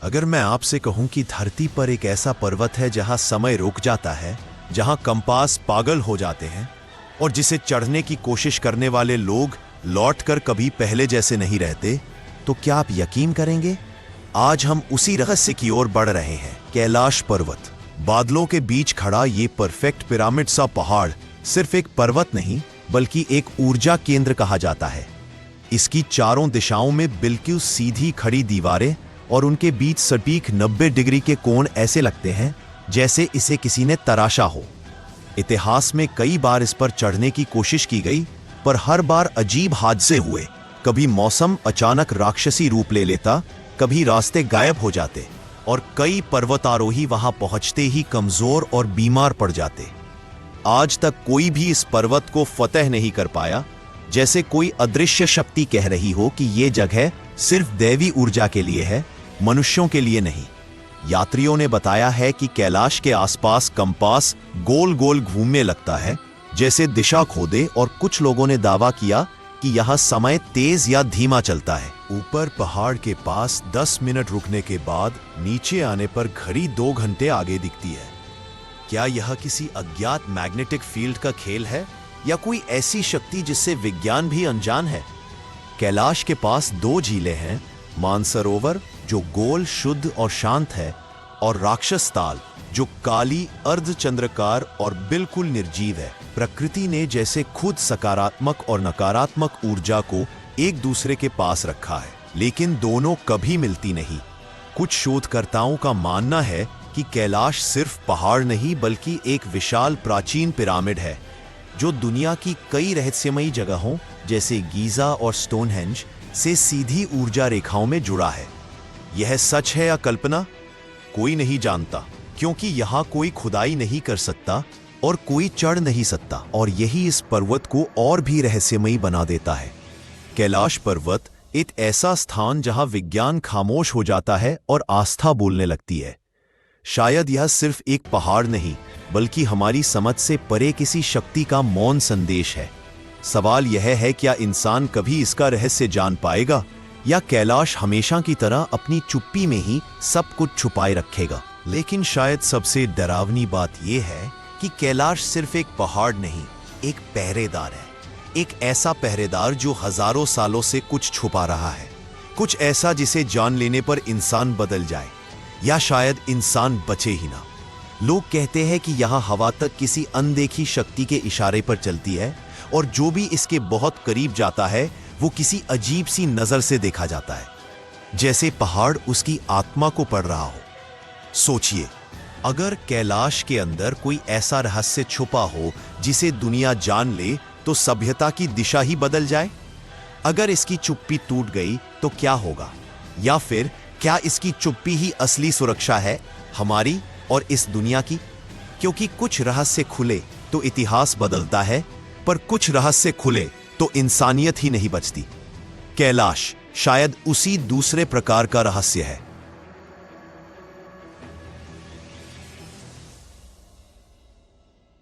अगर मैं आपसे कहूं कि धरती पर एक ऐसा पर्वत है जहां समय रुक जाता है, जहां कंपास पागल हो जाते हैं और जिसे चढ़ने की कोशिश करने वाले लोग लौटकर कभी पहले जैसे नहीं रहते, तो क्या आप यकीन करेंगे? आज हम उसी रहस्य की ओर बढ़ रहे हैं। कैलाश पर्वत। बादलों के बीच खड़ा ये परफेक्ट पिरामिड सा पहाड़ सिर्फ एक पर्वत नहीं, बल्कि एक ऊर्जा केंद्र कहा जाता है। इसकी चारों दिशाओं में बिल्कुल सीधी खड़ी दीवारें और उनके बीच सटीक 90 डिग्री के कोण ऐसे लगते हैं जैसे इसे किसी ने तराशा हो। इतिहास में कई बार इस पर चढ़ने की कोशिश की गई, पर हर बार अजीब हादसे हुए। कभी मौसम अचानक राक्षसी रूप ले लेता, कभी रास्ते गायब हो जाते और कई पर्वतारोही वहां पहुंचते ही कमजोर और बीमार पड़ जाते। आज तक कोई भी इस पर्वत को फतह नहीं कर पाया, जैसे कोई अदृश्य शक्ति कह रही हो कि यह जगह सिर्फ दैवी ऊर्जा के लिए है, मनुष्यों के लिए नहीं। यात्रियों ने बताया है कि कैलाश के आसपास कंपास गोल गोल घूमने लगता है, जैसे दिशा खो दे, और कुछ लोगों ने दावा किया कि यह समय तेज या धीमा चलता है। ऊपर पहाड़ के पास 10 मिनट रुकने के बाद नीचे आने पर घड़ी 2 घंटे आगे दिखती है। क्या यह किसी अज्ञात मैग्नेटिक फील्ड का खेल है या कोई ऐसी शक्ति जिससे विज्ञान भी अनजान है? कैलाश के पास 2 झीलें हैं, मानसरोवर जो गोल, शुद्ध और शांत है, और राक्षस ताल जो काली, अर्धचंद्राकार और बिल्कुल निर्जीव है। प्रकृति ने जैसे खुद सकारात्मक और नकारात्मक ऊर्जा को एक दूसरे के पास रखा है, लेकिन दोनों कभी मिलती नहीं। कुछ शोधकर्ताओं का मानना है कि कैलाश सिर्फ पहाड़ नहीं बल्कि एक विशाल प्राचीन पिरामिड है, जो दुनिया की कई रहस्यमयी जगहों जैसे गीजा और स्टोनहेंज से सीधी ऊर्जा रेखाओं में जुड़ा है। यह सच है या कल्पना, कोई नहीं जानता, क्योंकि यहां कोई खुदाई नहीं कर सकता और कोई चढ़ नहीं सकता, और यही इस पर्वत को और भी रहस्यमयी बना देता है। कैलाश पर्वत एक ऐसा स्थान जहां विज्ञान खामोश हो जाता है और आस्था बोलने लगती है। शायद यह सिर्फ एक पहाड़ नहीं, बल्कि हमारी समझ से परे किसी शक्ति का मौन संदेश है। सवाल यह है, क्या इंसान कभी इसका रहस्य जान पाएगा, या कैलाश हमेशा की तरह अपनी चुप्पी में ही सब कुछ छुपाए रखेगा? लेकिन शायद सबसे डरावनी बात यह है कि कैलाश सिर्फ एक पहाड़ नहीं, एक पहरेदार है। एक ऐसा पहरेदार जो हजारों सालों से कुछ छुपा रहा है, कुछ ऐसा जिसे जान लेने पर इंसान बदल जाए, या शायद इंसान बचे ही ना। लोग कहते हैं कि यहां हवा तक किसी अनदेखी शक्ति के इशारे पर चलती है, और जो भी इसके बहुत करीब जाता है वो किसी अजीब सी नजर से देखा जाता है, जैसे पहाड़ उसकी आत्मा को पढ़ रहा हो। सोचिए, अगर कैलाश के अंदर कोई ऐसा रहस्य छुपा हो जिसे दुनिया जान ले, तो सभ्यता की दिशा ही बदल जाए। अगर इसकी चुप्पी टूट गई तो क्या होगा? या फिर क्या इसकी चुप्पी ही असली सुरक्षा है, हमारी और इस दुनिया की? क्योंकि कुछ रहस्य खुले तो इतिहास बदलता है, पर कुछ रहस्य खुले तो इंसानियत ही नहीं बचती। कैलाश शायद उसी दूसरे प्रकार का रहस्य है,